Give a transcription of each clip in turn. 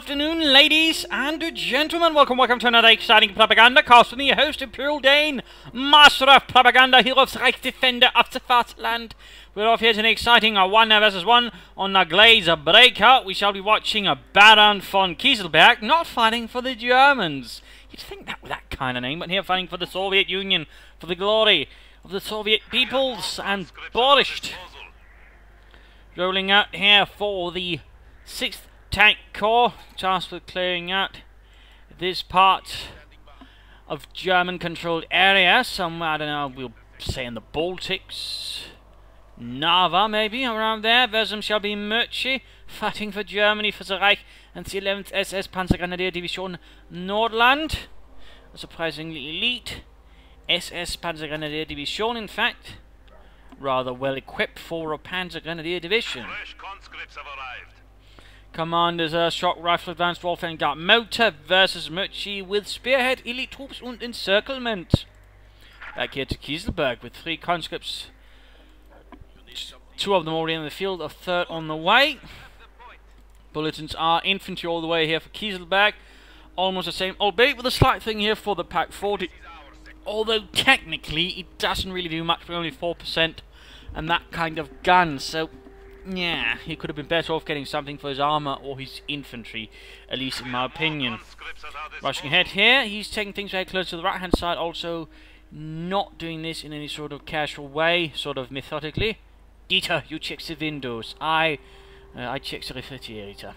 afternoon, ladies and gentlemen. Welcome to another exciting Propagandacast with me, your host, Imperial Dane, Master of Propaganda, Hero of Reich, Defender of the Fatherland. We're off here to an exciting 1 vs 1 on the Glaze Breakout. We shall be watching a Baron von Kieselberg not fighting for the Germans. You'd think that with that kind of name, but here fighting for the Soviet Union, for the glory of the Soviet peoples and Borscht. Rolling out here for the 6th Tank Corps, tasked with clearing out this part of German-controlled area. Somewhere, I don't know, we'll say in the Baltics, Narva maybe, around there. Versum shall be Moetschi, fighting for Germany, for the Reich, and the 11th SS Panzergrenadier Division Nordland. A surprisingly elite SS Panzergrenadier Division, in fact. Rather well equipped for a Panzergrenadier Division. Fresh conscripts have arrived. Commanders, Shock Rifle, Advanced Warfare and Guard Motor versus Moetschi with Spearhead, Elite Troops and Encirclement. Back here to Kieselberg with 3 conscripts. 2 of them already in the field, a 3rd on the way. Bulletins are infantry all the way here for Kieselberg. Almost the same, albeit with a slight thing here for the Pak 40. Although technically it doesn't really do much for only 4% and that kind of gun, so yeah, he could have been better off getting something for his armor or his infantry, at least in my opinion. Rushing ahead here, he's taking things very close to the right hand side, also not doing this in any sort of casual way, sort of methodically. Dieter, you check the windows. I check the refrigerator.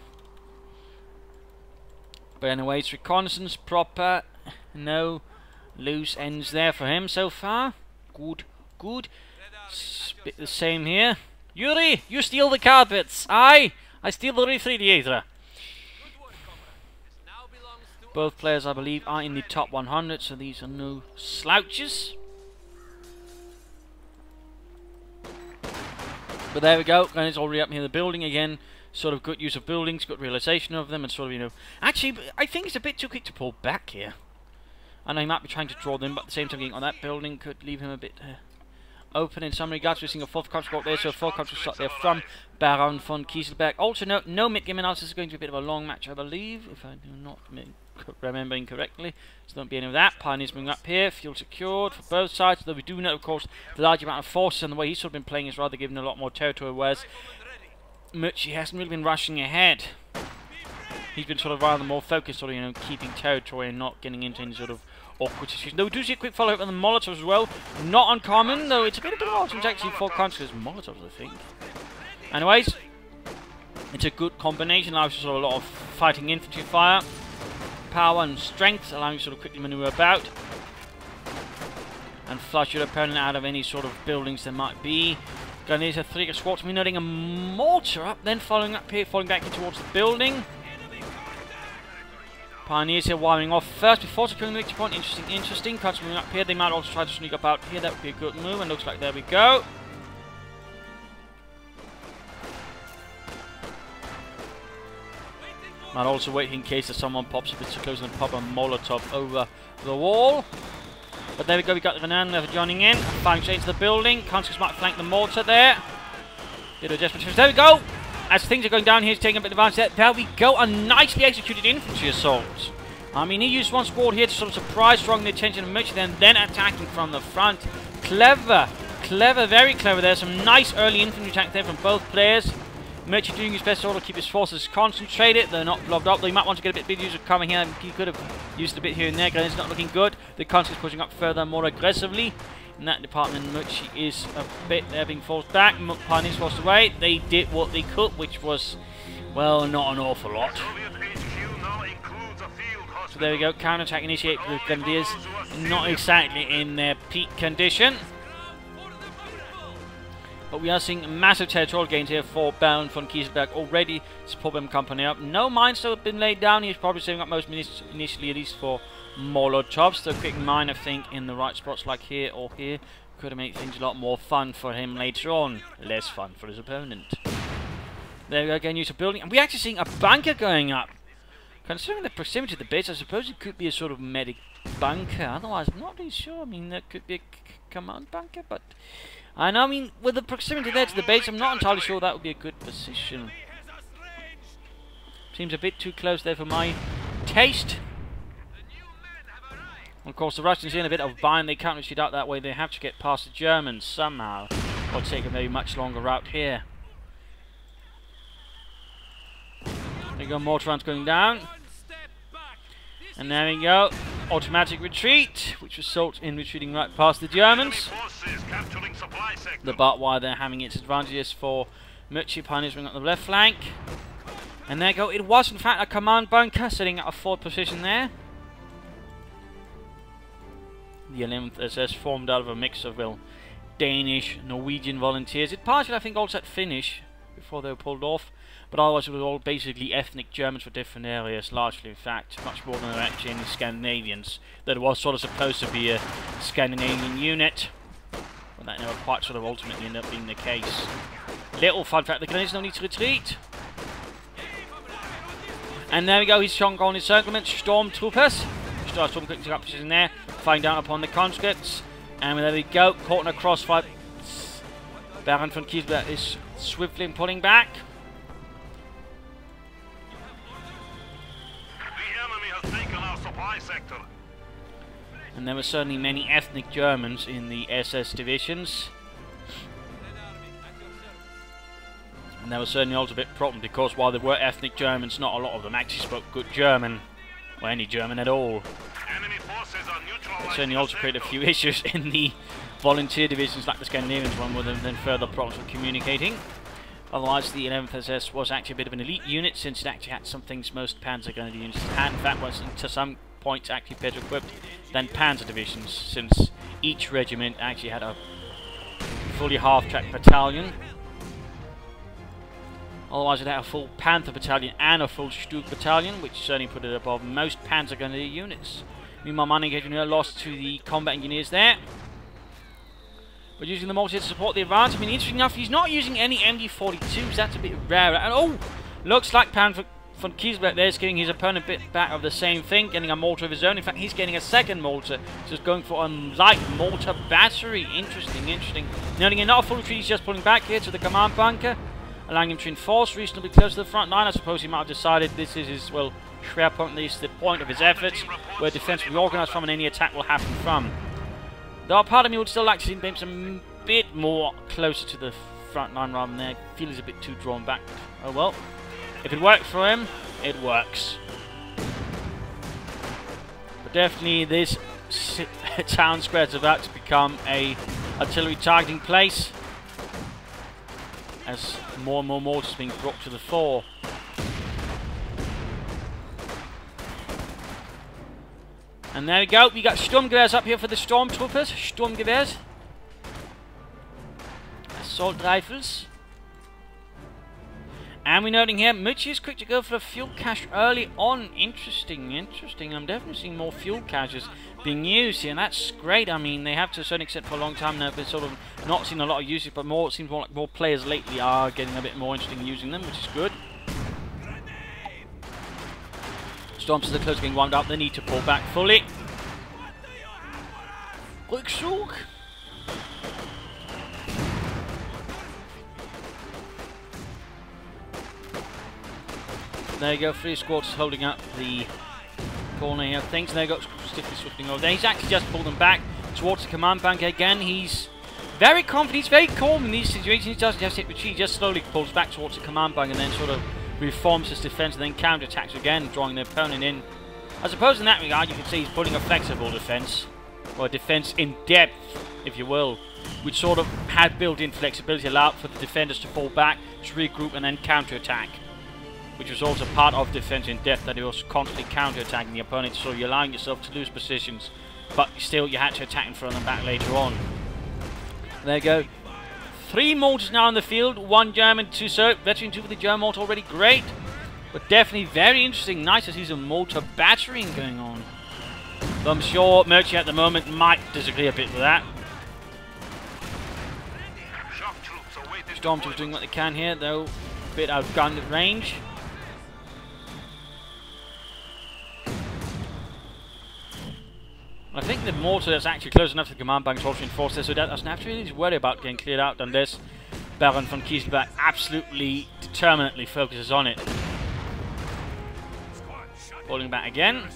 But anyways, reconnaissance proper, no loose ends there for him so far. Good, good. Bit the same here. Yuri, you steal the carpets. I steal the refrigerator. Both players, I believe, are in the top 100, so these are no slouches. But there we go, and it's already up here in the building again. Sort of good use of buildings, good realization of them, and sort of, you know... Actually, I think it's a bit too quick to pull back here. I know he might be trying to draw them, but at the same time getting on that building could leave him a bit open in some regards. We're seeing a 4th conscript there, so a 4th conscript shot there from Baron von Kieselberg. Also, no mid-game analysis. This is going to be a bit of a long match, I believe, if I do not remember incorrectly. So don't be any of that. Pioneers moving up here, fuel secured for both sides, though we do know, of course, the large amount of forces and the way he's sort of been playing is rather giving a lot more territory, whereas Moetschi hasn't really been rushing ahead. He's been sort of rather more focused on, you know, keeping territory and not getting into any sort of awkward situation. Though we do see a quick follow-up on the Molotovs as well. Not uncommon, though it's a bit of Molotovs actually for conscripts Molotovs, I think. Anyways, it's a good combination. Allows you sort of a lot of fighting infantry fire, power and strength, allowing you sort of quickly maneuver about and flush your opponent out of any sort of buildings there might be. Grenadiers have 3 squads, we're noting a mortar up, then following up here, falling back in towards the building. Pioneers here wiring off first before securing the victory point. Interesting. Cuts moving up here. They might also try to sneak up out here. That would be a good move. And looks like there we go. Might also wait in case that someone pops up. It's too close and pop a Molotov over the wall. But there we go. We got the Grenadier joining in. Firing straight into the building. Conscripts might flank the mortar there. Bit of desperate. There we go. As things are going down here, he's taking a bit of advantage there. There we go, a nicely executed infantry assault. I mean, he used one squad here to sort of surprise, drawing the attention of Moetschi, then attacking from the front. Clever, clever, very clever there. Some nice early infantry attack there from both players. Moetschi doing his best to keep his forces concentrated. They're not blobbed up. They might want to get a bit use of cover here. He could have used a bit here and there. Grenadiers not looking good. The conscripts pushing up further, more aggressively. In that department, Moetschi is a bit there being forced back. Pioneers forced away. They did what they could, which was, well, not an awful lot. So there we go, counterattack initiated with Grenadiers, not exactly in their peak condition. But we are seeing massive territorial gains here for Baron von Kieselberg already. Support him company up. No mines still have been laid down. He's probably saving up most initially, at least for Molotovs. So quick mine, I think, in the right spots like here or here could have made things a lot more fun for him later on. Less fun for his opponent. There we go, again, use of building. And we're actually seeing a bunker going up. Considering the proximity of the base, I suppose it could be a sort of medic bunker. Otherwise, I'm not really sure. I mean, there could be a command bunker, but I mean, with the proximity there to the base, I'm not entirely sure that would be a good position. Seems a bit too close there for my taste. Of course, the Russians are in a bit of a bind. They can't retreat out that way. They have to get past the Germans somehow, or take a very much longer route here. There you go, mortar rounds going down. And there we go, automatic retreat, which results in retreating right past the Germans. The barbed wire there having its advantages for Moetschi pioneering on the left flank. And there you go, it was in fact a command bunker, setting up a forward position there. The 11th SS formed out of a mix of, well, Danish, Norwegian volunteers. It partially, I think, also at Finnish before they were pulled off. But otherwise it was all basically ethnic Germans for different areas, largely in fact, much more than there were actually any Scandinavians. That was sort of supposed to be a Scandinavian unit, but that never quite sort of ultimately ended up being the case. Little fun fact, the Canadians don't need to retreat. And there we go, he's shot on encirclement, stormtroopers. Stormtroopers took up position there, firing down upon the conscripts. And there we go, caught in a crossfire. Baron von Kieselberg is swiftly pulling back. Sector. And there were certainly many ethnic Germans in the SS divisions. And there was certainly also a bit problem because while there were ethnic Germans, not a lot of them actually spoke good German, or any German at all. It certainly also created a few issues in the volunteer divisions like the Scandinavians one, with them then further problems with communicating. Otherwise, the 11th SS was actually a bit of an elite unit, since it actually had some things most Panzer Grenadier units had. In fact, was to some points actually better equipped than Panzer divisions, since each regiment actually had a fully half-track battalion. Otherwise, it had a full Panther battalion and a full Stug battalion, which certainly put it above most Panzer Grenadier units. Meanwhile, Mining Engineer lost to the combat engineers there. But using the mortar to support the advance. I mean, interesting enough, he's not using any MD-42s. That's a bit rare. And oh, looks like Baron von Kieselberg there is giving his opponent a bit back of the same thing, getting a mortar of his own. In fact, he's getting a second mortar. Just going for a light mortar battery. Interesting, interesting. Noting not a full retreat, he's just pulling back here to the command bunker, allowing him to enforce reasonably close to the front line. I suppose he might have decided this is his, well, Schwerpunkt, at least the point of his efforts, where defense will be organized from and any attack will happen from. Though part of me would still like to see him a bit more closer to the front line rather than there. I feel he's a bit too drawn back. Oh well. If it worked for him, it works. But definitely this town square is about to become a artillery targeting place, as more and more mortars being brought to the fore. And there we go, we got Sturmgewehrs up here for the Stormtroopers. Sturmgewehrs. Assault rifles. And we're noting here, Moetschi is quick to go for a fuel cache early on. Interesting, interesting. I'm definitely seeing more fuel caches being used here, and that's great. I mean, they have to a certain extent for a long time now, but sort of not seen a lot of usage, but more, it seems more like more players lately are getting a bit more interested in using them, which is good. Storms are close, getting wound up. They need to pull back fully. Rückzug. There you go, 3 squads holding up the corner here. Things there got stiffly swifting over there. He's actually just pulled them back towards the command bank again. He's very confident, he's very calm in these situations. He doesn't just hit retreat, he just slowly pulls back towards the command bank and then sort of reforms his defense and then counterattacks again, drawing the opponent in. I suppose in that regard you can see he's putting a flexible defense, or a defense in depth, if you will, which sort of had built-in flexibility, allowed for the defenders to fall back, to regroup and then counterattack, which was also part of defense in depth, that he was constantly counterattacking the opponent, so you're allowing yourself to lose positions, but still you had to attack in front and back later on. There you go. 3 mortars now in the field, 1 German, 2 Serb, veteran 2 with the German mortar already, great. But definitely very interesting, nice to see some mortar battering going on. Though I'm sure Moetschi at the moment might disagree a bit with that. Stormtroopers doing what they can here, though a bit outgunned at range. I think the mortar is actually close enough to the command bank to also enforce this, so that doesn't have to really worry about getting cleared out unless Baron von Kieselberg absolutely determinately focuses on it. Falling back again.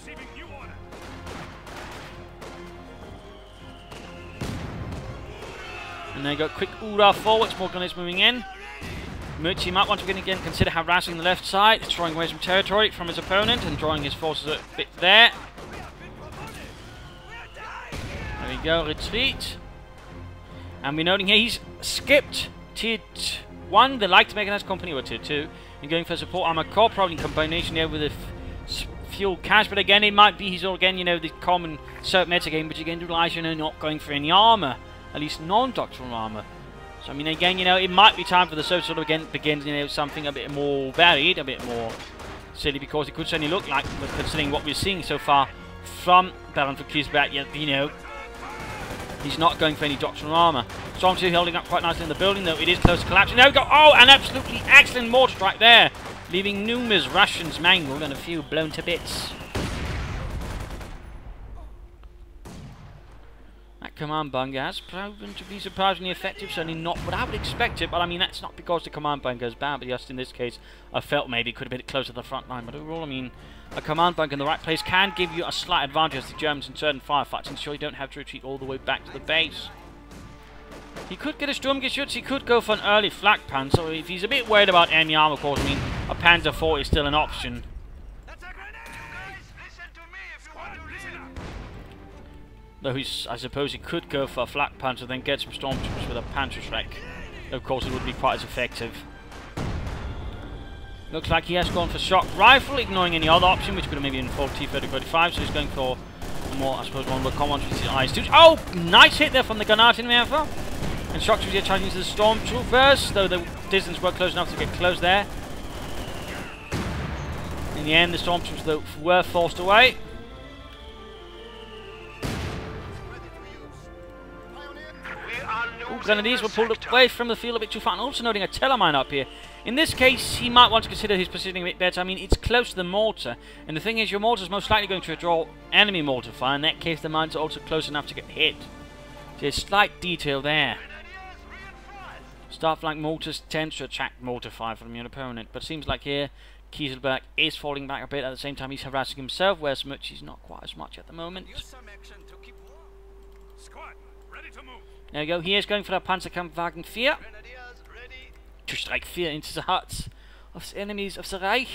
And they go quick Ura forwards, more gunners moving in. Moetschi might want to again consider harassing the left side, destroying away some territory from his opponent and drawing his forces a bit there. There we go, retreat. And we're noting here he's skipped tier 1, they like to make a nice company, or tier 2. And going for support armor corps, probably in combination here with the fuel cache, but again it might be he's all again, you know, the common SERP meta game, but again realize, you know, not going for any armor. At least non-doctrinal armor. So I mean, again, you know, it might be time for the SERP sort of again begin, you know, something a bit more varied, a bit more silly, because it could certainly look like, considering what we're seeing so far from Baron for Kieselberg, you know, he's not going for any doctrinal armor. Stormtrooper holding up quite nicely in the building, though it is close to collapsing. There we go. Oh, an absolutely excellent mortar strike there, leaving numerous Russians mangled and a few blown to bits. That command bunker has proven to be surprisingly effective, certainly not what I would expect it, but I mean that's not because the command bunker is bad, but just in this case I felt maybe it could have been closer to the front line, but overall I mean a command bunker in the right place can give you a slight advantage as the Germans in certain firefights, and sure you don't have to retreat all the way back to the base. He could get a Sturmgeschütz, he could go for an early flak panzer, so if he's a bit worried about enemy armor corps, I mean a Panzer IV is still an option. Though I suppose he could go for a flak panzer, then get some stormtroopers with a Panzerschreck. Of course, it would be quite as effective. Looks like he has gone for shock rifle, ignoring any other option, which could have maybe been for T-30-35. So he's going for more, I suppose, one of the common ones with his eyes too. Oh, nice hit there from the Granate in the and shock troops here charging into the stormtroopers, though the distance were close enough to get close there. In the end, the stormtroopers though were forced away. Grenadiers were pulled away from the field a bit too far, and also noting a Tellermine up here. In this case, he might want to consider his positioning a bit better. I mean, it's close to the mortar, and the thing is, your mortar is most likely going to draw enemy mortar fire. In that case, the mines are also close enough to get hit. So there's slight detail there. Starflank mortars tend to attract mortar fire from your opponent, but it seems like here, Kieselberg is falling back a bit. At the same time, he's harassing himself, whereas Moetschi's not quite as much at the moment. There we go, he is going for the Panzerkampfwagen 4 to strike fear into the hearts of the enemies of the Reich.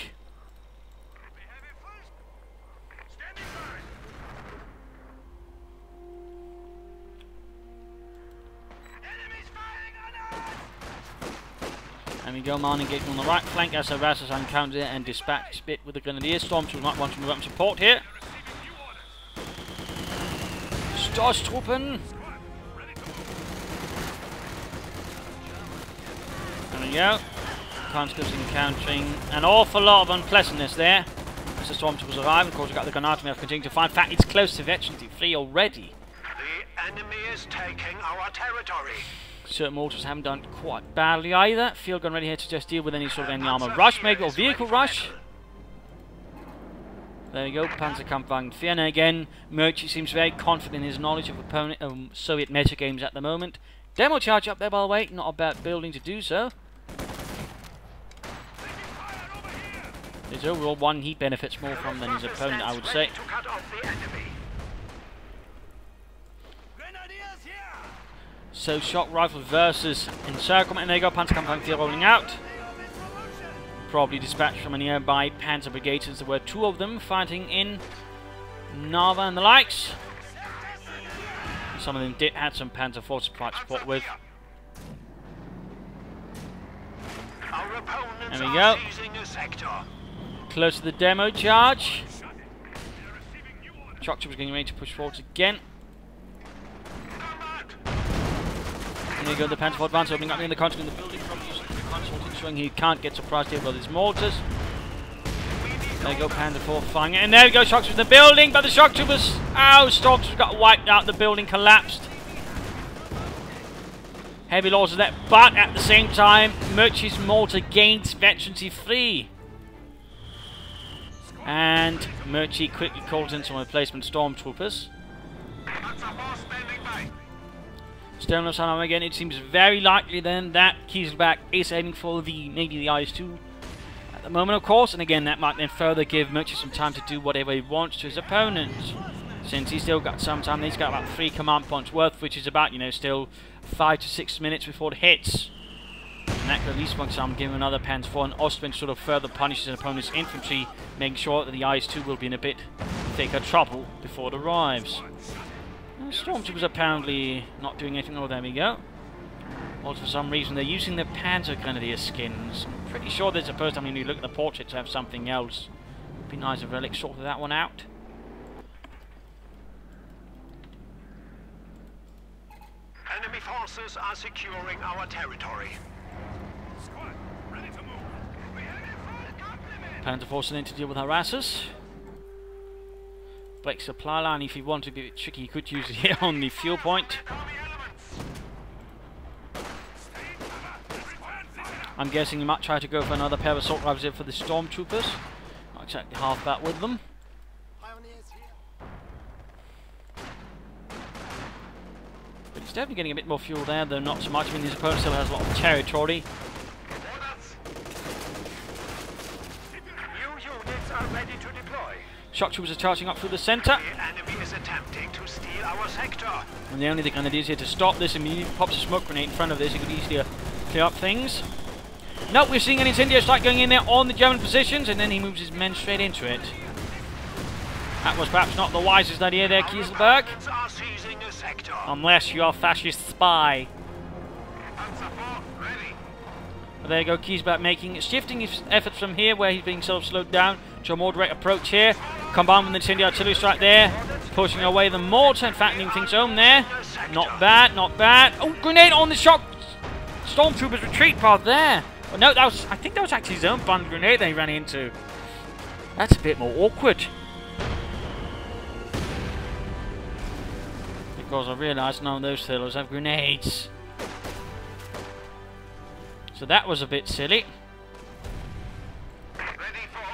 And we go man engaging on the right flank as harassers encounter and dispatch bit with the Grenadier. Stormtroopers might want to move up and support here. Stoßtruppen. There we go. Conscripts encountering an awful lot of unpleasantness there. As the stormtroopers arrive, of course we've got the Granate continuing to find. In fact, it's close to Veterancy 3 already. The enemy is taking our territory. Certain mortars haven't done quite badly either. Field gun ready here to just deal with any sort of enemy armor rush, maybe, or vehicle rush. There you go, Panzerkampfwagen 4. And again, Moetschi seems very confident in his knowledge of opponent Soviet meta games at the moment. Demo charge up there, by the way, not a bad building to do so. His overall one he benefits more from than his opponent, I would say. So shock rifle versus encirclement, and there you go, Panzerkampfwagen 4 rolling out. Probably dispatched from a nearby Panzer Brigade, since there were two of them fighting in Narva and the likes. Some of them had some Panzer IV support with. There we go. Close to the demo charge. Shock troopers getting ready to push forwards again. There you go, the Panzer IV advance opening up in the country in the building from using the console, ensuring he can't get surprised here with his mortars. There you go, Panzer IV firing it. And there we go, shock troopers in the building, but the shock troopers, oh, stormtroopers got wiped out, the building collapsed. Heavy losses there, but at the same time, Moetschi's mortar gains Veterancy 3. And Moetschi quickly calls in some replacement stormtroopers. Stoneless armor again, it seems very likely then that Kieselberg is aiming for maybe the IS-2 the moment, of course, and again, that might then further give Moetschi some time to do whatever he wants to his opponent. Since he's still got some time, he's got about 3 command points worth, which is about, you know, still 5 to 6 minutes before it hits. And that could at least want some, give him another Panzer IV, and Ostwind sort of further punishes his opponent's infantry, making sure that the IS-2 will be in a bit thicker trouble before it arrives. Stormtroopers apparently not doing anything. Oh, there we go. Also, for some reason, they're using the Panzer Grenadier skins. I'm pretty sure they're supposed to, I mean, when you look at the portrait, to have something else. It'd be nice if Relic sorted that one out. Enemy forces are securing our territory. Squad, ready to move. We have a full complement. Panzer forcing in to deal with harassers. Break supply line. If he wanted to be a bit tricky, he could use it here on the fuel point. I'm guessing he might try to go for another pair of assault rifles here for the stormtroopers. Not exactly half that with them. But he's definitely getting a bit more fuel there, though not so much. I mean, his opponent still has a lot of territory. New units are ready to deploy. Shock troopers are charging up through the centre. The enemy is attempting to steal our sector. And the only the Grenadiers here to stop this. Immediately pops a smoke grenade in front of this. He could easily clear up things. Nope, we're seeing an incendiary strike going in there on the German positions, and then he moves his men straight into it. That was perhaps not the wisest idea there, Kieselberg. Are seizing a sector. Unless you're a fascist spy. Ready. But there you go, Kieselberg shifting his efforts from here, where he's being sort of slowed down, to a more direct approach here. Combined with the incendiary artillery strike there, pushing away the mortar and fattening things home there. Not bad, not bad. Oh, grenade on the shock stormtrooper's retreat path there. Well, no, I think that was actually his own bundle grenade that he ran into. That's a bit more awkward. Because I realised none of those thrillers have grenades. So that was a bit silly.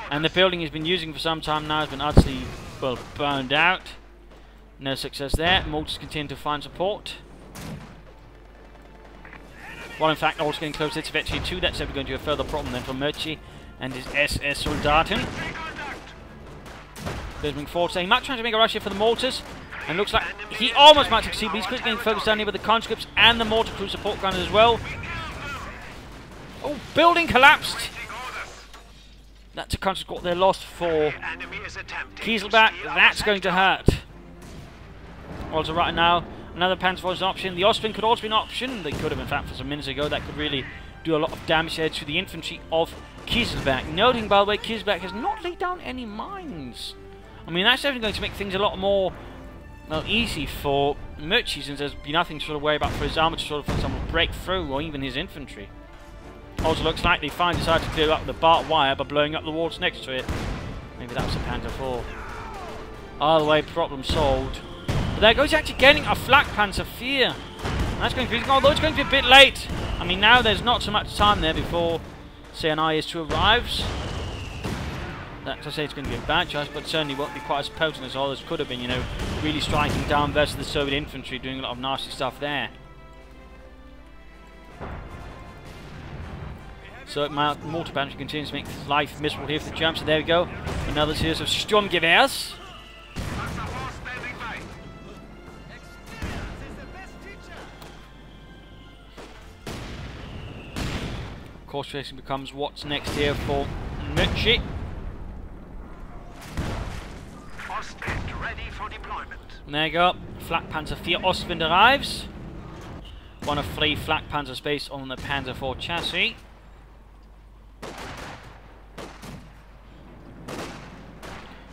And the building he's been using for some time now has been utterly, well, burned out. No success there. Mortars continue to find support. Well, in fact, also getting close to Infantry 2. That's ever going to be a further problem then for Moetschi and his SS Soldaten. Moving forward, saying he might try to make a rush here for the mortars. And looks like he almost might succeed, but he's quickly getting focused down here with the conscripts and the mortar crew support gunners as well. Oh, building collapsed. That's a conscript squad they're lost for Kieselberg. That's going to hurt. Also right now, another Panzer IV is an option. The Ostwind could also be an option. They could have, in fact, for some minutes ago. That could really do a lot of damage there to the infantry of Kieselberg. Noting, by the way, Kieselberg has not laid down any mines. I mean, that's definitely going to make things a lot more, well, easy for Moetschi, since there's be nothing to sort of worry about for his armour to sort of, for example, break through, or even his infantry. Also looks like they finally decided to clear up the barbed wire by blowing up the walls next to it. Maybe that was a Panzer IV. Either way, problem solved. But there goes actually getting a flak Panzer IV. That's going to be, although it's going to be a bit late. I mean, now there's not so much time there before, say, an IS-2 arrives. That's to say it's going to be a bad choice, but certainly won't be quite as potent as all this could have been, you know, really striking down versus the Soviet infantry, doing a lot of nasty stuff there. So my mortar battery continues to make life miserable here for the Germans. So there we go, another series of Sturmgewehrs. Course tracing becomes what's next here for Moetschi. Ostwind ready for deployment. And there you go, Flak Panzer IV Ostwind arrives. One of 3 Flak Panzers based on the Panzer IV chassis.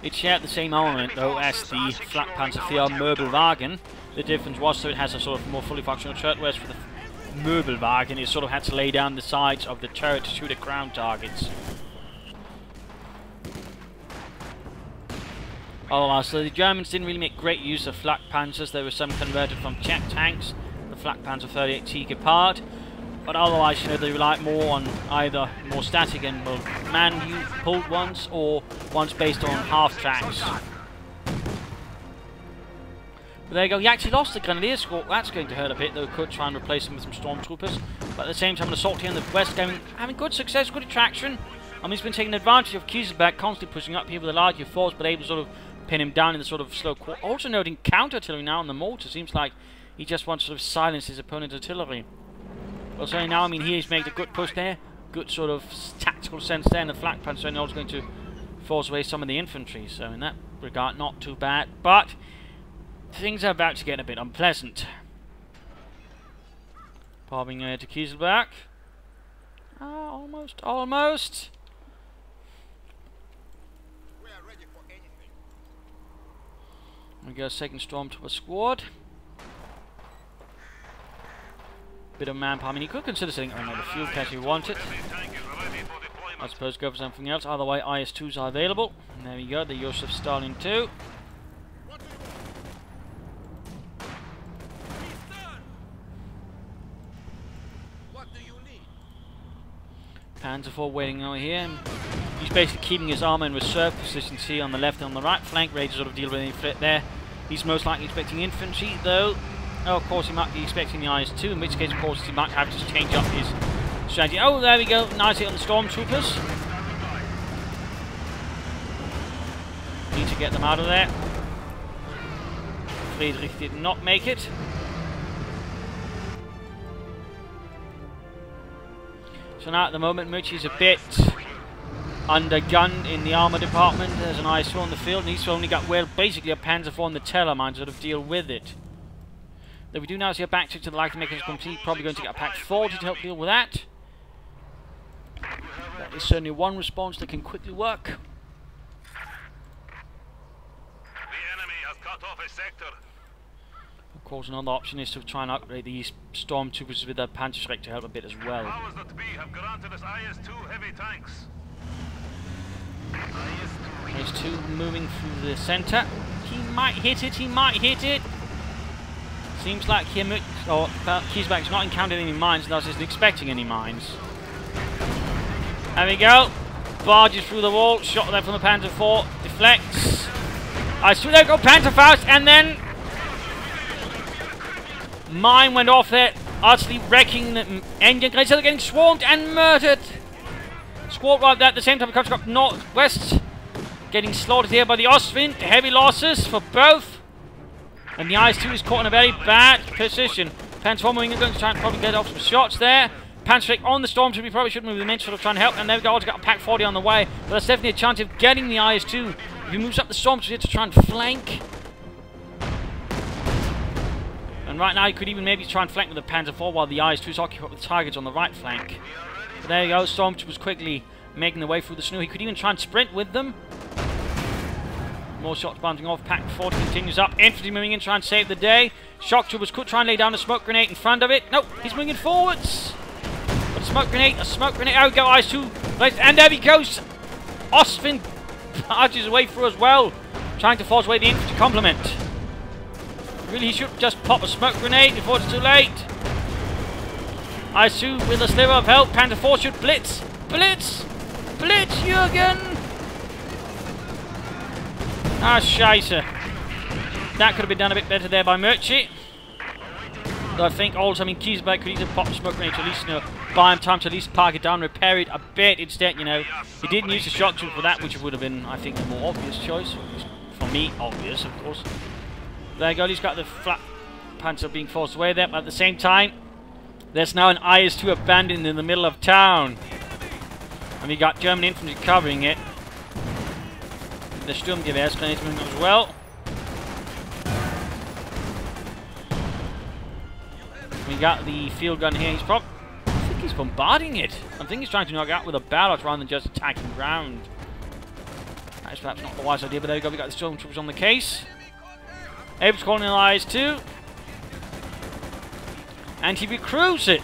It shared the same armament though as the Flak Panzer IV Möbelwagen. The difference was so it has a sort of more fully functional turret, whereas for the Möbelwagen it sort of had to lay down the sides of the turret to shoot at ground targets. Otherwise, so the Germans didn't really make great use of Flak Panzers. There were some converted from Czech tanks, the Flak Panzer 38T Gepard. But otherwise, you know, they rely more on either more static and man-pulled ones, or ones based on half-tracks. But there you go, he actually lost the Grenadier squad. That's going to hurt a bit, though. Could try and replace him with some stormtroopers. But at the same time, an assault here in the west having good success, good attraction. I mean, he's been taking advantage of Kieselberg constantly pushing up here with a larger force, but able to sort of pin him down in the sort of slow quarter. Also noting counter-artillery now on the mortar. Seems like he just wants to sort of silence his opponent's artillery. Well, so now, I mean, he's made a good push there. Good sort of tactical sense there in the flak panzer, and also going to force away some of the infantry. So in that regard, not too bad. But things are about to get a bit unpleasant. Popping to Kieselberg. Almost. We go second Stormtrooper squad. Bit of manpower. I mean, he could consider setting another fuel cache if he wanted. I suppose go for something else. Either way, IS-2s are available. And there we go, the Joseph Stalin 2. Panzer IV waiting over here. He's basically keeping his armor in reserve positions here on the left and on the right flank, ready to sort of deal with any threat there. He's most likely expecting infantry, though. Oh, of course, he might be expecting the IS-2, in which case, of course, he might have to change up his strategy. Oh, there we go. Nice hit on the Stormtroopers. Need to get them out of there. Friedrich did not make it. So now at the moment, Moetschi is a bit undergunned in the armour department. There's an IS-2 on the field, and he's only got, well, basically a Panzer IV on the Tellermine to sort of deal with it. Though we do now see a backtick to the light mechanism complete, probably going to get a Pack 40 to help deal with that. That is certainly one response that can quickly work. The enemy has cut off a sector. Of course, another option is to try and upgrade these Stormtroopers with a Panzerschreck to help a bit as well. Powers that be have granted us IS-2 heavy tanks. IS-2 moving through the centre. He might hit it, Seems like Kieselberg's not encountered any mines, thus isn't expecting any mines. There we go. Barges through the wall, shot there from the Panzer IV, deflects. IS-2, there we go, Panzerfaust, and then mine went off there, utterly wrecking the engine. They're getting swarmed and murdered. Squad right there at the same time. It comes up northwest, getting slaughtered here by the Ostwind. Heavy losses for both. And the IS-2 is caught in a very bad position. Panzer IV moving, going to try and probably get off some shots there. Panzerschreck on the Stormtrooper. We probably should move them in, sort of try and help. And there we go. Also got a Pack 40 on the way. But there's definitely a chance of getting the IS-2 if he moves up the Stormtrooper to try and flank. And right now he could even maybe try and flank with the Panzer IV while the IS-2 is occupied with targets on the right flank. But there you go. Stormtroopers quickly making their way through the snow. He could even try and sprint with them. More shots bouncing off. Pack 40 continues up. Infantry moving in, trying to save the day. Shock troopers could try and lay down a smoke grenade in front of it. Nope, he's moving forwards. But a smoke grenade. There we go, IS-2. And there he goes. Ostwind barges away through as well, trying to force away the infantry complement. Really, he should just pop a smoke grenade before it's too late. IS-2 with a sliver of help. Panzer IV should blitz. Blitz, Jürgen. Ah, scheisse. That could have been done a bit better there by Moetschi. Though I think also, Kieselberg could either pop a smoke grenade to at least, buy him time to at least park it down, repair it a bit. Instead, he didn't use the shock troop for that, which would have been, I think, the more obvious choice. For me, obvious, of course. There you go, he's got the flat Panzer being forced away there, but at the same time, there's now an IS-2 abandoned in the middle of town. And we got German infantry covering it. The Sturmgewehr grenades moving as well. We got the field gun here. I think he's bombarding it. I think he's trying to knock it out with a barrage rather than just attacking ground. That is perhaps not the wise idea, but there we go. We got the Stormtroopers on the case. Able to call in an IS-2. And he recruits it.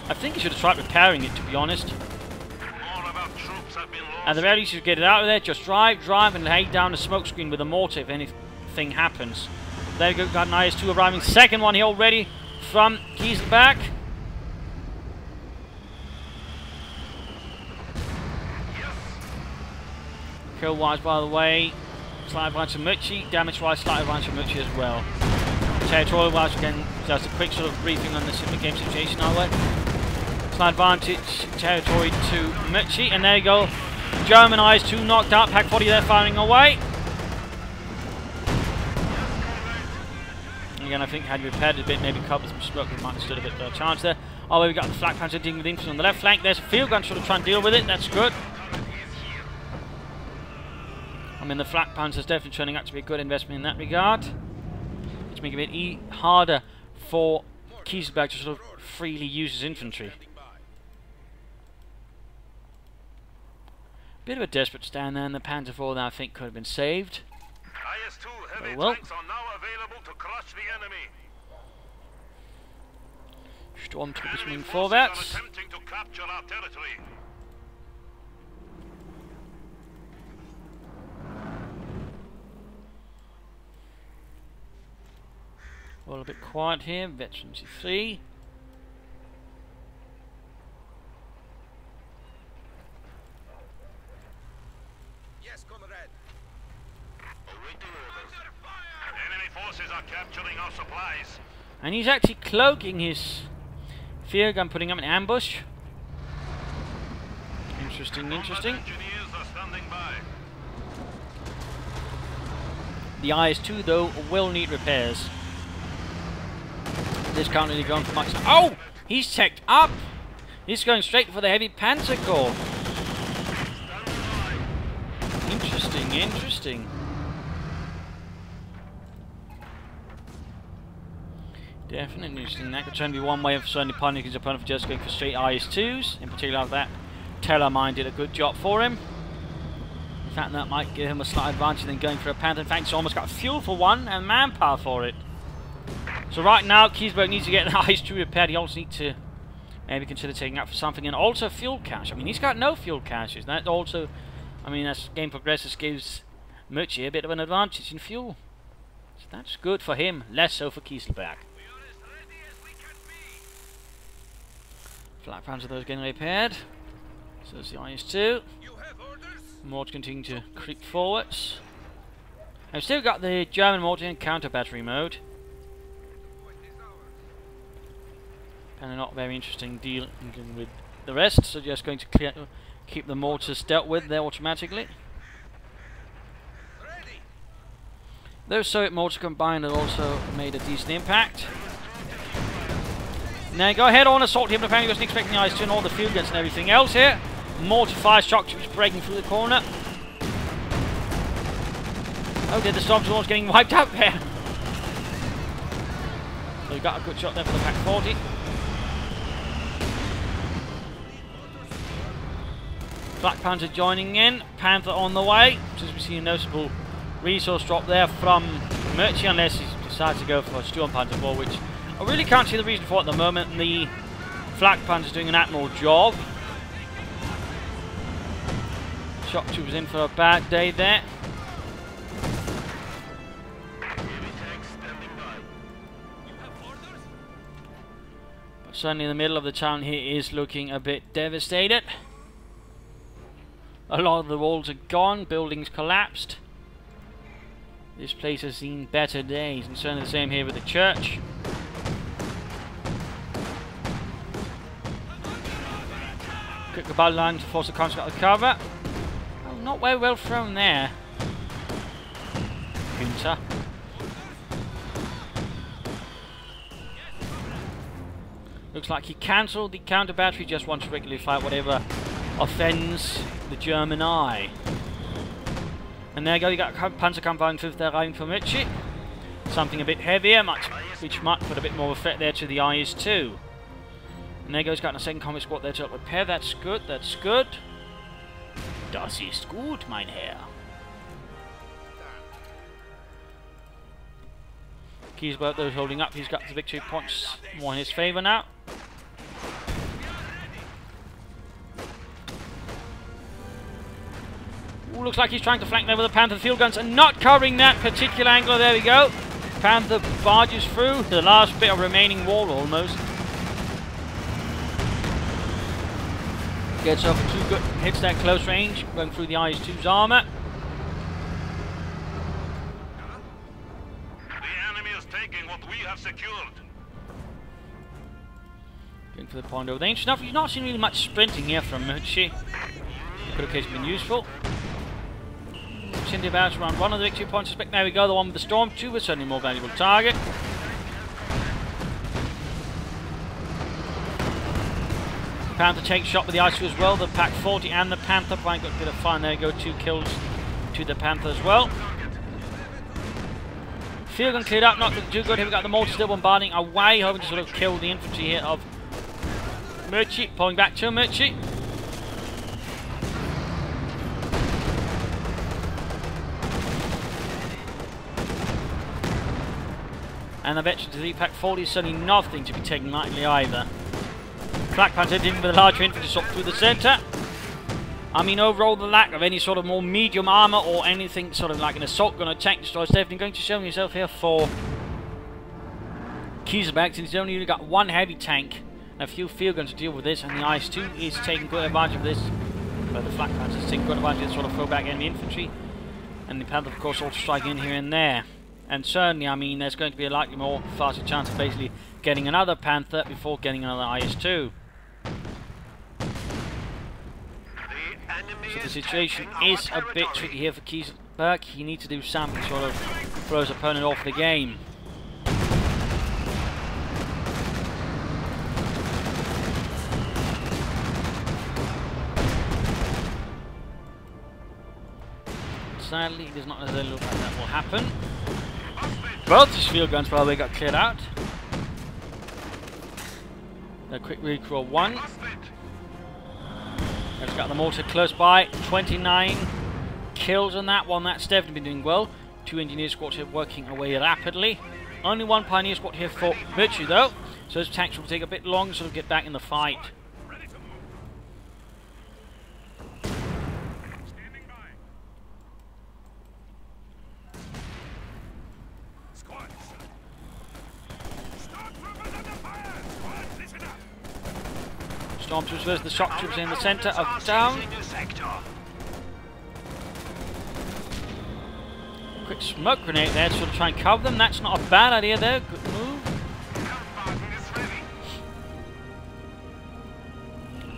I think he should have tried repairing it, to be honest. At the very least, you get it out of there. Just drive, and lay down the smoke screen with a mortar if anything happens. There we go. Got an IS-2 arriving. Second one here already from Kieselberg. Kill-wise, by the way, slight advantage of Moetschi. Damage-wise, slight advantage of Moetschi as well. Territorial-wise, again, just a quick sort of briefing on the game situation, are we? Slight advantage territory to Moetschi, and there you go. German IS-2 knocked out. Pack 40 there firing away. Again, I think had repaired it a bit, maybe covered some smoke, we might have stood a bit of a chance there. Oh, well, we got the flak panzer dealing with infantry on the left flank. There's a field gun sort of trying to deal with it. That's good. I mean, the flak panzer is definitely turning out to be a good investment in that regard. It's making it a bit harder for Kieselberg to sort of freely use his infantry. Bit of a desperate stand there, and the Panzer IV there I think could have been saved. IS-2 heavy Oh well. tanks are now available to crush the enemy. Stormtroopers moving Enemy forward. forces are attempting to capture our territory. All a bit quiet here. Veterans free. Yes, comrade. Awaiting orders. Enemy forces are capturing our supplies. And he's actually cloaking his field gun, putting up an ambush. Interesting, interesting. Combat engineers are standing by. The IS-2 though will need repairs. This can't really go on for much. Oh! He's teched up! He's going straight for the heavy Panzer Corps. Interesting, interesting. Definitely interesting. That could turn to be one way of certainly punishing his opponent for just going for straight IS-2s. In particular, that Tellermine did a good job for him. In fact, that might give him a slight advantage than going for a Panther. In fact, he's almost got fuel for one and manpower for it. So right now, Kieselberg needs to get the IS-2 repaired. He also needs to maybe consider taking up for something, and also fuel cache. I mean, he's got no fuel caches. That also, I mean, as game progresses, gives Moetschi a bit of an advantage in fuel. So that's good for him, less so for Kieselberg. Flak panzer those getting repaired. So there's the IS-2. Mortars continue to creep forwards. I've still got the German mortar in counter battery mode. And a not very interesting deal with the rest, so just going to keep the mortars dealt with there automatically. Those Soviet mortars combined have also made a decent impact. Now go ahead on assault him, apparently wasn't expecting the IS-2 and all the field guns and everything else here. Mortar fire shock troops breaking through the corner. Oh, did the Stormtroopers getting wiped out there? So we got a good shot there for the Pack 40. Black Panther joining in, Panther on the way. As we see a noticeable resource drop there from Moetschi, unless he decides to go for Storm Panther 4, which I really can't see the reason for at the moment. The Flak Panther's doing an admirable job. Shock Troopers in for a bad day there. But certainly the middle of the town here is looking a bit devastated. A lot of the walls are gone, buildings collapsed. This place has seen better days, and certainly the same here with the church. Quick battle line to force the construct to cover. Oh, not very well thrown there. Günther. Looks like he cancelled the counter battery, just wants to regularly fight whatever offends the German eye. And there you go, you got Panzer Compound 5th there arriving for Moetschi. Something a bit heavier, which might put a bit more effect there to the IS-2. And there goes, got a second combat squad there to repair. That's good, that's good. Das ist gut, mein Herr. Kieselberg, those holding up, he's got the victory points more in his favour now. Ooh, looks like he's trying to flank there with the Panther field guns and not covering that particular angle. There we go. Panther barges through the last bit of remaining wall almost. Gets off 2 good hits that close range, going through the IS-2's armour. The enemy is taking what we have secured. Going for the point over there. Interesting enough, you've not seen really much sprinting here from Moetschi. Could have occasionally been useful. Cindy bounce around one of the victory points. Suspect there we go, the one with the stormtrooper, certainly more valuable target. Panther takes shot with the ICU as well. The Pack 40 and the Panther flank got a bit of fun. There you go, 2 kills to the Panther as well. Field gun cleared up, not too good. Here we got the mortar still bombarding away, hoping to sort of kill the infantry here of Moetschi. Pulling back to Moetschi. And the veteran to the Pack 40 is certainly nothing to be taken lightly either. Black Panther in with a larger infantry shot through the centre. I mean, overall, the lack of any sort of more medium armour or anything sort of like an assault gun or tank destroyer is definitely going to show himself here for Kieselberg, since he's only really got 1 heavy tank and a few field guns to deal with this, and the IS-2 is taking good advantage of this. But the Black Panther is taking good advantage of this sort of throwback enemy infantry, and the Panther, of course, also striking in here and there. And certainly, I mean, there's going to be a likely more faster chance of basically getting another Panther before getting another IS-2. So the situation is a bit tricky here for Kieselberg. He needs to do something to sort of throw his opponent off the game. Sadly, it does not necessarily look like that will happen. Both his field guns probably got cleared out. A quick recall 1. He's got the mortar close by. 29 kills on that one. That's definitely been doing well. 2 engineer squads here working away rapidly. Only 1 pioneer squad here for Moetschi though. So those tanks will take a bit longer to sort of get back in the fight. Stormtroopers versus the shock troops in the centre of town. Quick smoke grenade there to sort of try and cover them. That's not a bad idea there. Good move.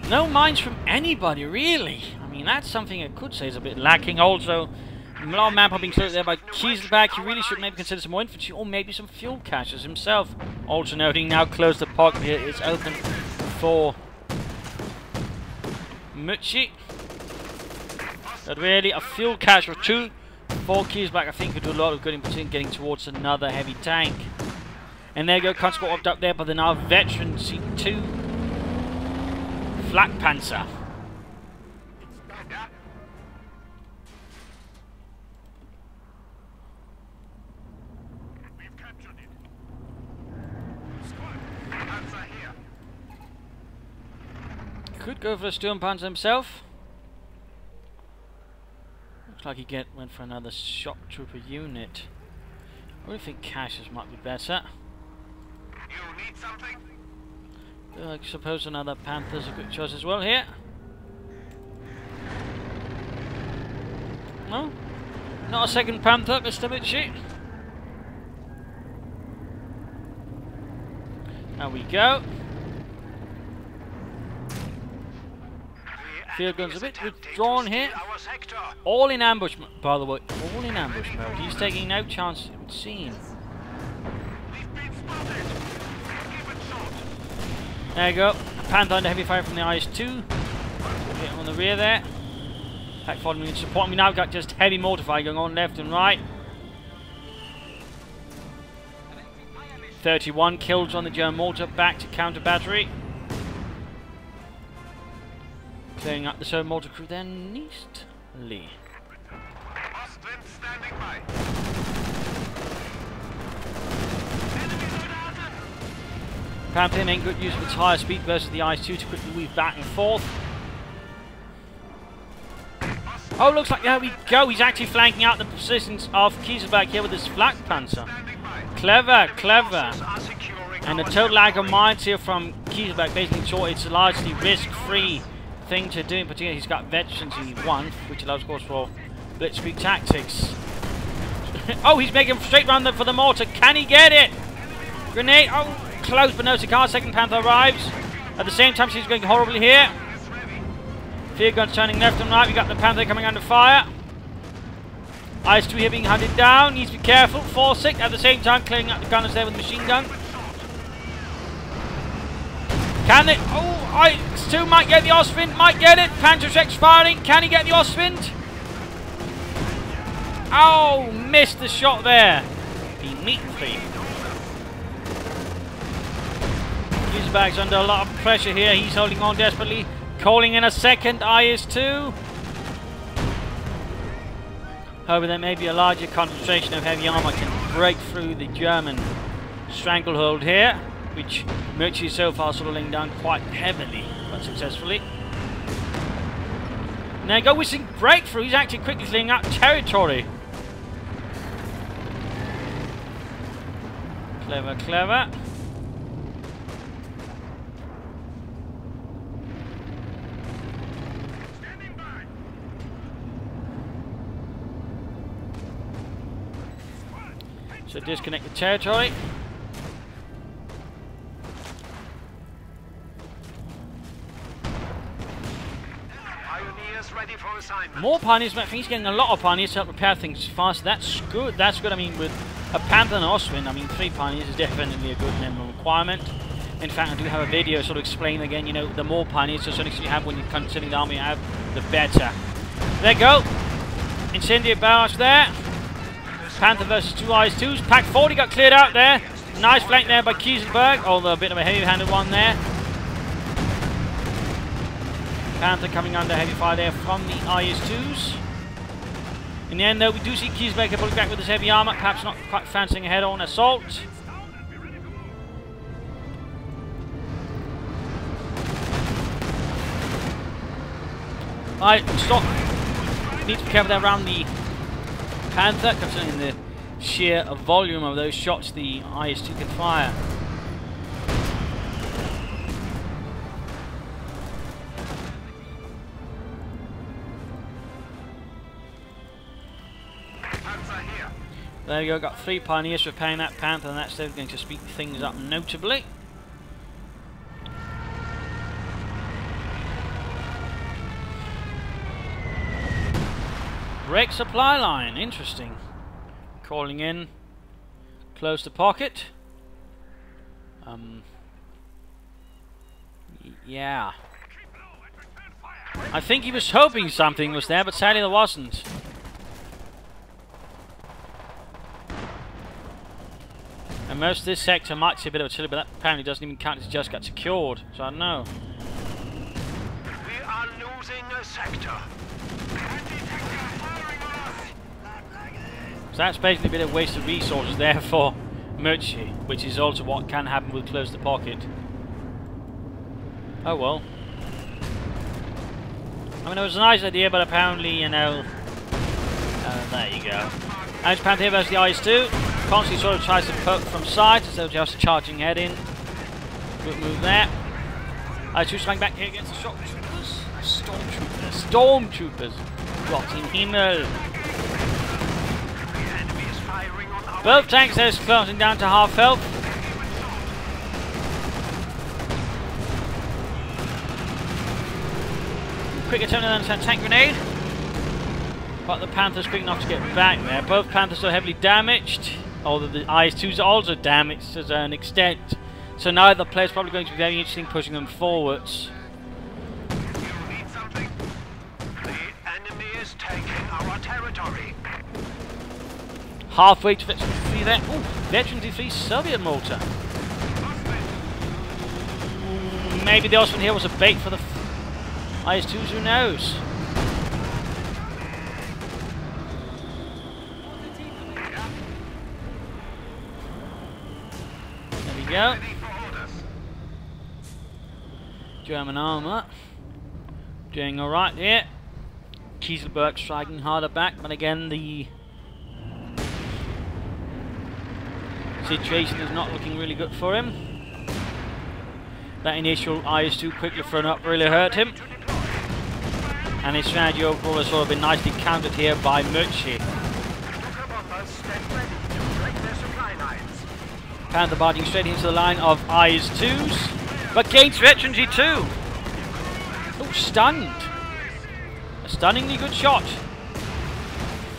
No mines from anybody, really. I mean, that's something I could say is a bit lacking. Also, a lot of manpower being cleared there by Kieselberg. He really should maybe consider some more infantry or maybe some fuel caches himself. Also noting now close the pocket here is open for Moetschi. But really, a fuel cache or 2 for Kieselberg I think could do a lot of good in between getting towards another heavy tank. And there you go, conscript up there by the now veteran C2 Flak Panzer. We've captured it. Could go for a Sturmpanzer himself. Looks like he went for another shock trooper unit. I really think caches might be better. You need something? I suppose another Panther's a good choice as well here. No? Not a second Panther, Mr. Moetschi. There we go. Field guns a bit withdrawn here. All in ambush, by the way. All in ambush mode. He's taking no chances, it would seem. There you go. Panther under heavy fire from the IS-2. Get on the rear there. Pack following me and supporting me now. We've got just heavy mortar fire going on left and right. 31 kills on the German mortar. Back to counter battery. Clearing up the German mortar crew then eastly. Panther making good use of its higher speed versus the IS-2 to quickly weave back and forth. Oh, looks like there we go. He's actually flanking out the positions of Kieselberg here with his Flak Panzer. Clever, clever. And a total lack of minds here from Kieselberg, basically short. It's a largely risk-free thing to do. In particular, he's got veterans in 1, which allows, of course, for blitzkrieg tactics. Oh, he's making a straight run for the mortar. Can he get it? Grenade. Oh, close but no cigar. Second Panther arrives. At the same time, she's going horribly here. Field guns turning left and right. We got the Panther coming under fire. IS-2 here being hunted down. Needs to be careful. 4-6 at the same time, clearing out the gunners there with the machine gun. Can they? Oh, IS-2 might get the Ostwind. Might get it. Panther firing. Can he get the Ostwind? Oh, missed the shot there. Immediately. Kieselberg's under a lot of pressure here. He's holding on desperately. Calling in a second IS-2. However, there may be a larger concentration of heavy armor can break through the German stranglehold here, which Moetschi is so far sort of laying down quite heavily, but successfully. And there go whistling breakthrough. He's actually quickly clearing out territory. Clever, clever. So disconnect the territory. Pioneers ready for assignment. More pioneers. I think he's getting a lot of pioneers to help repair things fast. That's good. That's good. I mean, with a Panther and an Ostwind, I mean, 3 pioneers is definitely a good minimum requirement. In fact, I do have a video sort of explaining again, you know, the more pioneers so you have when you're considering the army you have, the better. There you go. Incendiary barrage there. Panther versus 2 IS-2s. Pack 40 got cleared out there. Nice flank there by Kieselberg, although a bit of a heavy-handed one there. Panther coming under heavy fire there from the IS-2s. In the end, though, we do see Kieselberg pulling back with his heavy armor, perhaps not quite fancying a head-on assault. Right, stop. Need to be careful there around the Panther, considering the sheer volume of those shots the IS-2 can fire. There we go, got 3 pioneers repairing that Panther, and that's going to speed things up notably. Break supply line, interesting. Calling in, close the pocket. Yeah. I think he was hoping something was there, but sadly there wasn't. And most of this sector might see a bit of artillery, but that apparently doesn't even count as it just got secured, so I don't know. We are losing a sector. So that's basically a bit of waste of resources there for Moetschi, which is also what can happen with close the pocket. Oh well. I mean, it was a nice idea, but apparently, you know... there you go. As Panther here versus the IS-2. Constantly sort of tries to poke from sides instead of just charging head in. Good move there. IS-2 strike back here against the Stormtroopers. Stormtroopers. Gott im Himmel. Both tanks there closing down to half health. Quick attempt on a tank grenade. But the Panther's quick enough to get back there. Both Panthers are heavily damaged. Although the IS-2s are also damaged to an extent. So now the player's probably going to be very interesting pushing them forwards. You need something? The enemy is taking our territory. Halfway to Veteran D3 there. Ooh, Veteran D3 Soviet mortar. Maybe the Ostwind here was a bait for the IS-2s, who knows? There we go. German armour doing alright here. Kieselberg striking harder back, but again the situation is not looking really good for him. That initial IS-2 quickly thrown up really hurt him. And his strategy overall has sort of been nicely countered here by Moetschi. Panther barging straight into the line of IS-2s. but gains veterancy too. Oh, stunned. A stunningly good shot.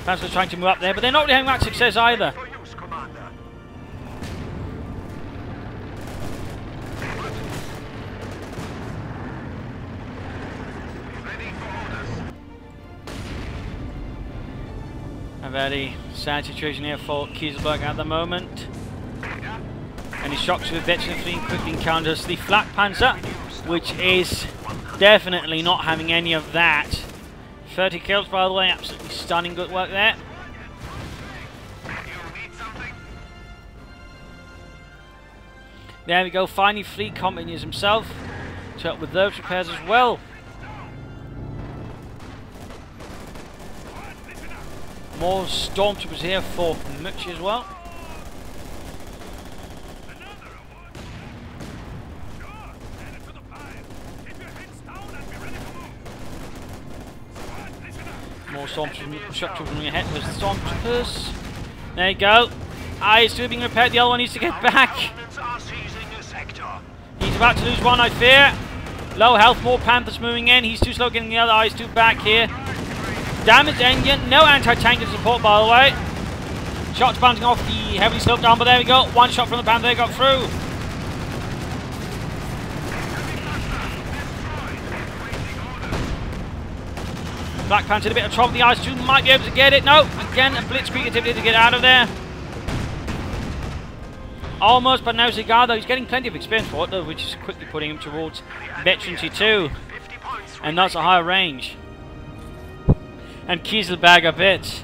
Panzer's trying to move up there, but they're not really having much success either. For use, Commander. Ready for orders. A very sad situation here for Kieselberg at the moment. And he shocks with veterancy and quickly encounters the Flak Panzer, which is definitely not having any of that. 30 kills, by the way, absolutely stunning good work there. There we go, finally Fleet continues himself to help with those repairs as well. More stormtroopers here for Moetschi as well. More stormtroopers moving ahead with the stormtroopers. There you go. IS-2 being repaired, the other one needs to get back. He's about to lose one, I fear. Low health, more Panthers moving in. He's too slow getting the other IS-2 back here. Damaged engine, no anti-tank support by the way. Shots bouncing off the heavily sloped armor, there we go. One shot from the Panther, they got through. Black Panther in a bit of trouble, the IS-2 might be able to get it. No, again, a blitzkrieg activity to get out of there. Almost, but now Zigar, though, he's getting plenty of experience for it, though, which is quickly putting him towards veterancy 2. And that's a higher range. And Kieselberg a bit.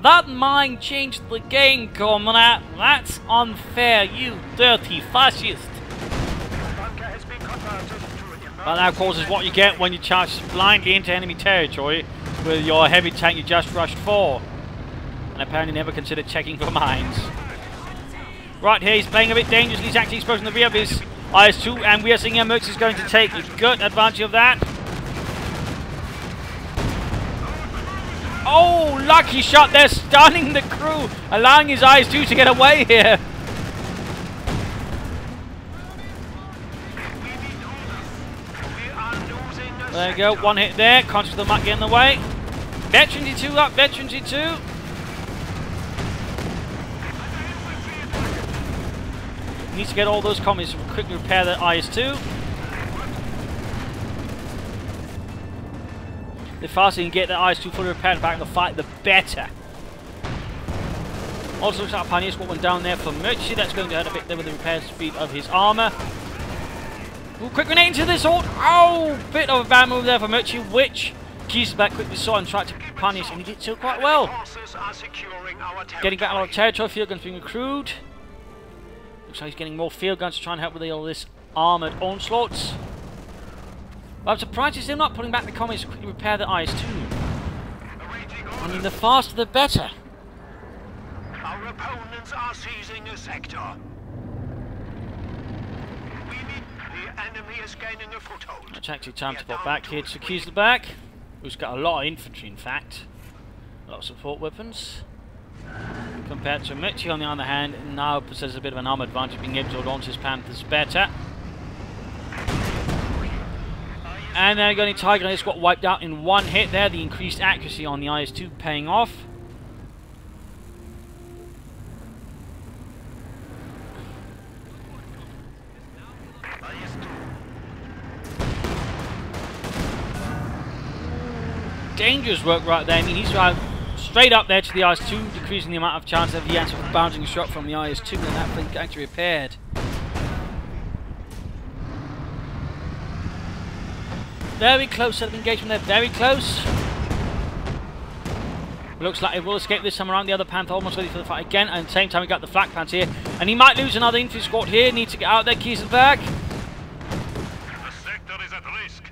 That mine changed the game, comrade. That's unfair, you dirty fascist. Well, that of course is what you get when you charge blindly into enemy territory with your heavy tank you just rushed for. And apparently never considered checking for mines. Right here, he's playing a bit dangerously. He's actually exposing the rear of his IS-2, and we are seeing Moetschi is going to take good advantage of that. Oh, lucky shot there, stunning the crew, allowing his IS-2 to get away here. There you go, one hit there, conscious of the might get in the way. Veterancy 2 up, veterancy 2. Needs to get all those commies to quickly repair the IS-2. The faster you can get the IS-2 fully repaired back in the fight, the better. Also looks like Pioneers what went down there for Moetschi. That's going to hurt a bit there with the repair speed of his armour. Ooh, quick grenade into this ult. Oh, bit of a bad move there for Moetschi, which Kieselberg quickly saw and tried to punish, and he did so quite well. Getting back a lot of territory, field guns being recruited. Looks like he's getting more field guns to try and help with all this armoured onslaughts. But I'm surprised he's still not pulling back the commies to quickly repair the IS-2. I mean, the faster the better. Our opponents are seizing a sector. The enemy is gaining a foothold. It's actually time to pop back here to Kieselberg, who's got a lot of infantry, in fact. A lot of support weapons. Compared to Moetschi, on the other hand, now possesses a bit of an armor advantage, being able to launch his Panthers better. And they're going to Tiger, and it's got wiped out in one hit there. The increased accuracy on the IS-2 paying off. Dangerous work right there. I mean, he's straight up there to the IS-2, decreasing the amount of chance that he answers with bouncing a shot from the IS-2, and that thing actually repaired. Very close set of engagement there, very close. Looks like it will escape this time around. The other Panther almost ready for the fight again, and at the same time we got the Flak Panther here, and he might lose another infantry squad here. Needs to get out there, Kieselberg. The sector is at risk.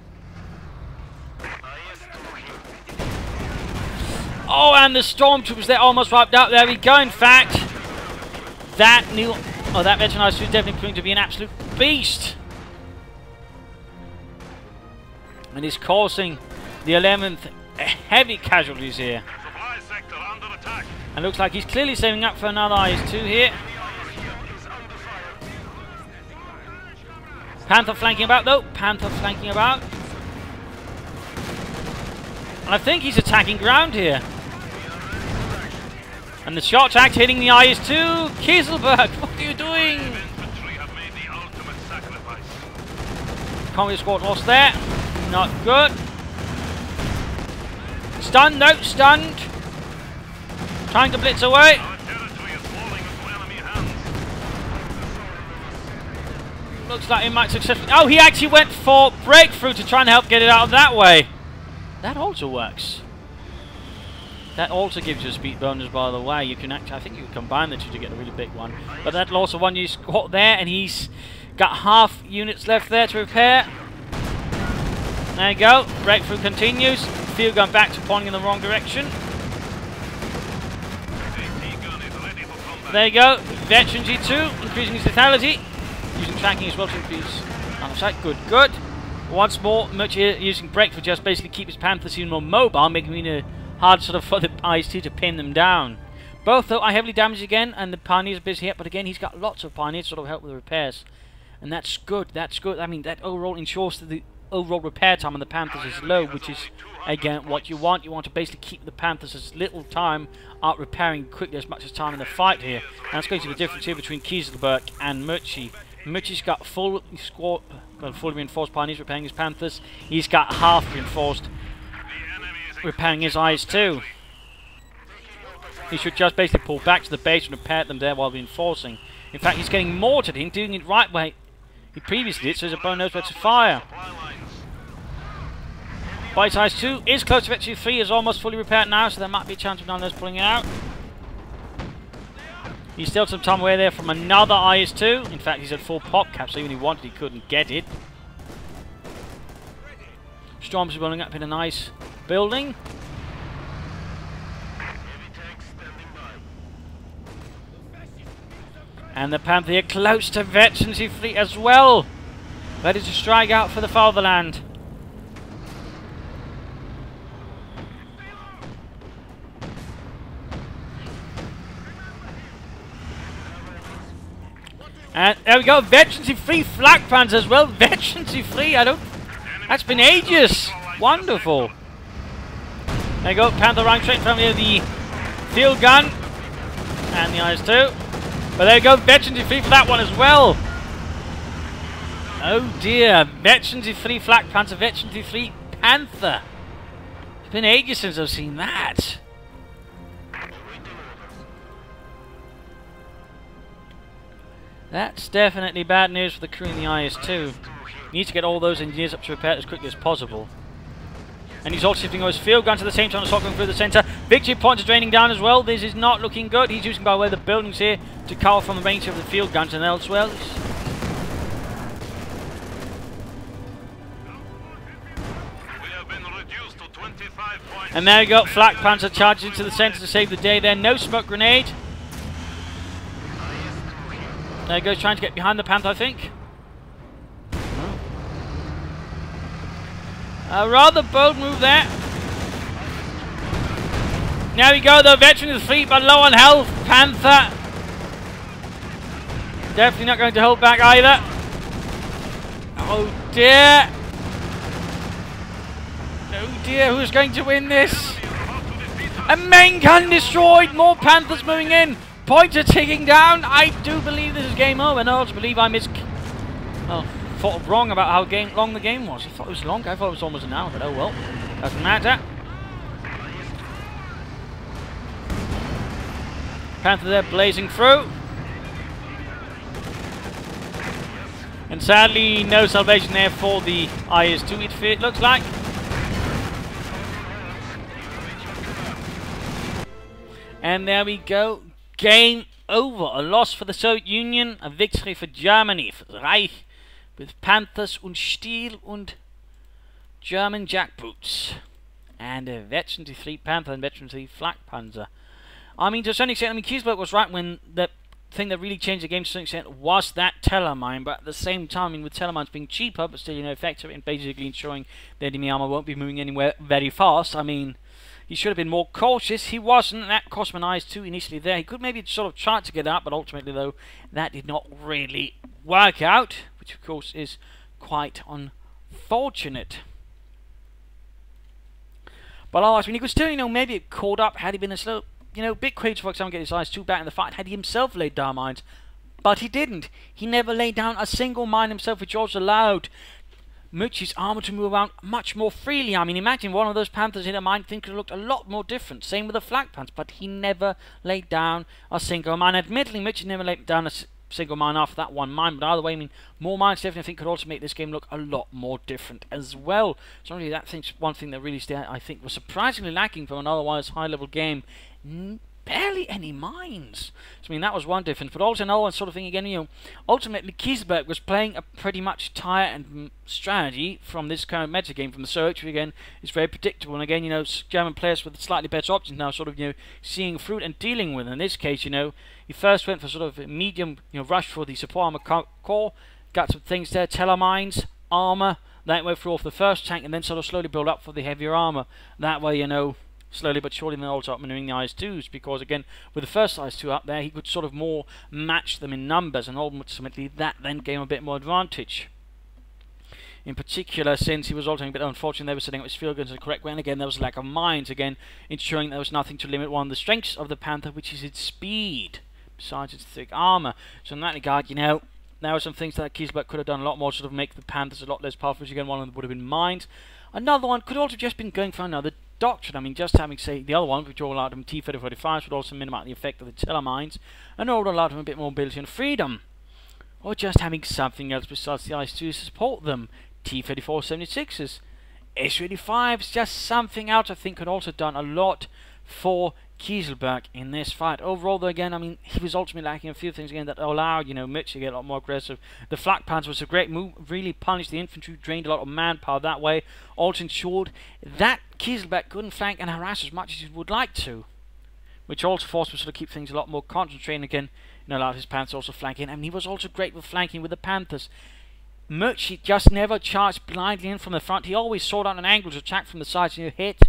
Oh, and the stormtroopers, they're almost wiped out. There we go. In fact, that veteran IS-2 is definitely proving to be an absolute beast. And is causing the 11th heavy casualties here. Supply sector under attack. And looks like he's clearly saving up for another IS-2 here. Panther flanking about though. Panther flanking about. And I think he's attacking ground here. And the shot attack hitting the IS-2. Kieselberg, what are you doing? Infantry have made the ultimate sacrifice. Combat squad lost there. Not good. Stunned, no, stunned. Trying to blitz away. Our territory is falling into enemy hands. Looks like he might successfully... Oh, he actually went for breakthrough to try and help get it out of that way. That also works. That also gives you a speed bonus, by the way. You can actually, I think you can combine the two to get a really big one. But that loss of one you squat there, and he's got half units left there to repair. There you go. Breakthrough continues. Field gun back to pointing in the wrong direction. There you go. Veteran G2 increasing his lethality. Using tracking as well to increase line of sight. Good, good. Once more, Moetschi using breakthrough just basically keep his Panthers even more mobile, making it hard sort of for the IS-2 to pin them down. Both though are heavily damaged again, and the Pioneers are busy hit, but again he's got lots of Pioneers to sort of help with the repairs. And that's good, that's good. I mean, that overall ensures that the overall repair time on the Panthers is low, which is again what you want. You want to basically keep the Panthers as little time out repairing quickly as much as time in the fight here. And that's going to be the difference here between Kieselberg and Moetschi. Moetschi's got fully reinforced Pioneers repairing his Panthers. He's got half reinforced repairing his IS-2. He should just basically pull back to the base and repair them there while reinforcing. In fact, he's getting mortared in, doing it right way he previously did, so his opponent knows where to fire. White IS-2 is close to Veteran 3, is almost fully repaired now, so there might be a chance of none of those pulling it out. He's still some time away there from another IS-2. In fact, he's at full pop cap, so even if he wanted, he couldn't get it. Storms are rolling up in a nice building. And the Panther here close to Veteran fleet as well. Ready to strike out for the fatherland. And there we go, Veteran free flak pans as well. Veteran free, that's been ages. Wonderful. There you go, Panther rank straight from the field gun and the IS-2. But there you go, Veteran free for that one as well. Oh dear, Veteran free flak pans, Veteran free Panther. It's been ages since I've seen that. That's definitely bad news for the crew in the IS-2. Need to get all those engineers up to repair as quickly as possible. And he's also shifting his field gun to the same time as going through the centre. Victory points are draining down as well. This is not looking good. He's using, by the way, the buildings here to cover from the range of the field guns and elsewhere. And there you go, flak pants are charged into the centre to save the day there. No smoke grenade. There he goes, trying to get behind the Panther, I think. A rather bold move there. There we go, the Veteran of the fleet, but low on health. Panther definitely not going to hold back either. Oh dear. Oh dear, who's going to win this? A main gun destroyed, more Panthers moving in. Points are ticking down. I do believe this is game over, and I also believe I thought wrong about how long the game was. I thought it was long. I thought it was almost an hour, but oh well. Doesn't matter. Panther there blazing through. And sadly, no salvation there for the IS-2, it looks like. And there we go. Game over. A loss for the Soviet Union, a victory for Germany, for the Reich, with Panthers und Stiel und German jackboots. And a Veteran 3 Panther and Veteran 3 Flak Panzer. I mean, to a certain extent, Kieselberg was right when the thing that really changed the game to a certain extent was that Tellermine, but at the same time, I mean, with Tellermines being cheaper, but still, effective in basically ensuring the enemy armor won't be moving anywhere very fast, I mean, he should have been more cautious. He wasn't. That cost him an IS-2 initially there. He could maybe sort of try to get out, but ultimately, though, that did not really work out, which, of course, is quite unfortunate. But otherwise, I mean, he could still, maybe it caught up had he been a slow, bit crazy, for example, get his eyes too back in the fight, had he himself laid down mines. But he didn't. He never laid down a single mine himself, which also allowed Moetschi's armor to move around much more freely. I mean, imagine one of those Panthers in a mine, think it looked a lot more different. Same with the Flak Panthers, but he never laid down a single mine. Admittedly, Moetschi never laid down a single mine after that one mine, but either way, I mean, more mines definitely I think could also make this game look a lot more different as well. So really, that's one thing that really I think was surprisingly lacking from an otherwise high-level game. Barely any mines. So I mean, that was one difference, but also another one sort of thing again, ultimately Kieselberg was playing a pretty much tire-and strategy from this current meta game, from the search, which again is very predictable, and again, German players with slightly better options now sort of, seeing fruit and dealing with. In this case, he first went for sort of a medium, rush for the support armor core, got some things there, telemines, armor, that went through off the first tank, and then sort of slowly build up for the heavier armor. That way, slowly but surely, then also upmaneuvering the IS-2s, because again, with the first IS-2 up there, he could sort of more match them in numbers, and ultimately that then gave him a bit more advantage. In particular, since he was also a bit unfortunate, they were setting up his field guns in the correct way, and again, there was a lack of mines, again, ensuring there was nothing to limit one of the strengths of the Panther, which is its speed, besides its thick armor. So in that regard, there were some things that Kieselberg could have done a lot more to sort of make the Panthers a lot less powerful, which again, one of them would have been mines. Another one could also just been going for another doctrine. I mean, just having, say, the other one, which all allowed him T-3045s, would also minimize the effect of the telemines, and all allowed him a bit more mobility and freedom. Or just having something else besides the IS-2 to support them. T-3476s, S-35s, just something else I think could also done a lot for Kieselberg in this fight. Overall, though, again, I mean, he was ultimately lacking a few things again that allowed, Moetschi to get a lot more aggressive. The Flak Panzer was a great move, really punished the infantry, drained a lot of manpower that way. Also ensured that Kieselberg couldn't flank and harass as much as he would like to, which also forced him to sort of keep things a lot more concentrated again, allowed his Panthers also flanking. I mean, he was also great with flanking with the Panthers. Moetschi just never charged blindly in from the front. He always sought out an angle to attack from the sides and hit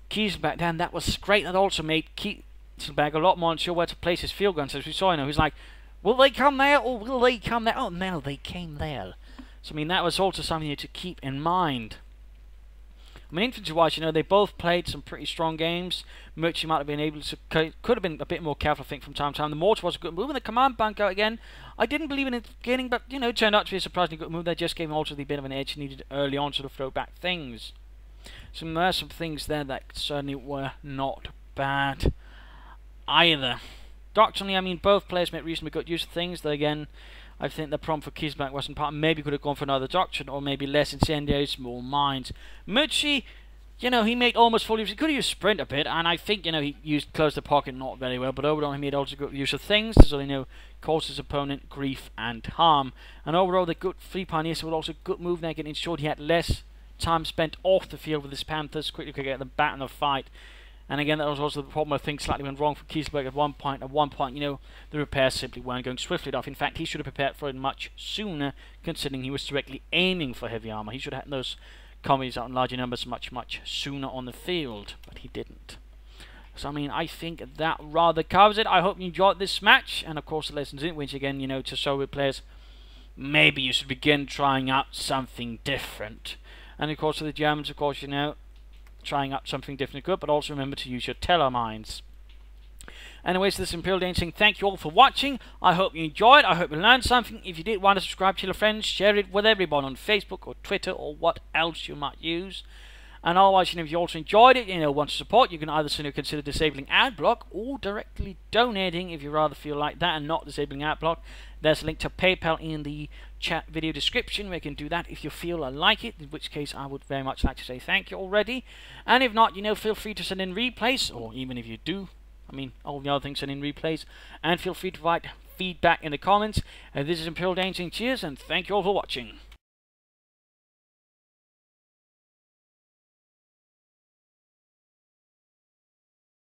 Kieselberg down. That was great. That also made Kieselberg a lot more unsure where to place his field guns. As we saw, he's like, will they come there or will they come there? Oh, no, they came there. So, I mean, that was also something to keep in mind. I mean, infantry-wise, they both played some pretty strong games. Moetschi might have been able to, could have been a bit more careful, I think, from time to time. The mortar was a good move, and the command bunker, again, I didn't believe in it at the beginning, but, it turned out to be a surprisingly good move. That just gave him also the bit of an edge he needed early on to sort of throw back things. So there are some things there that certainly were not bad either. Doctrinally, I mean, both players made reasonably good use of things, though, again, I think the problem for Kieselberg wasn't part. Maybe could have gone for another doctrine, or maybe less incendiaries, more mines. Moetschi, he made almost full use. He could have used sprint a bit, and I think, he used close the pocket not very well, but overall he made also good use of things, so caused his opponent grief and harm. And overall, the good free pioneers were also good move there, and ensured he had less time spent off the field with his Panthers, quickly could get them back in the fight. And again, that was also the problem where things slightly went wrong for Kieselberg at one point. At one point, the repairs simply weren't going swiftly enough. In fact, he should have prepared for it much sooner, considering he was directly aiming for heavy armor. He should have had those commies out in larger numbers much, much sooner on the field, but he didn't. So, I mean, I think that rather covers it. I hope you enjoyed this match, and of course the lessons in which, again, to show with players, maybe you should begin trying out something different. And of course, for the Germans, of course, trying out something different good, but also remember to use your telemines. Anyways, this is Imperial Dane saying thank you all for watching. I hope you enjoyed. I hope you learned something. If you did want to subscribe to your friends, share it with everyone on Facebook or Twitter or what else you might use. And otherwise, if you also enjoyed it, want to support, you can either consider disabling ad block or directly donating if you rather feel like that and not disabling ad block. There's a link to PayPal in the chat video description where you can do that if you feel like it, in which case I would very much like to say thank you already. And if not, feel free to send in replays, or even if you do, I mean, all the other things send in replays, and feel free to provide feedback in the comments. This is Imperial Dane saying cheers and thank you all for watching.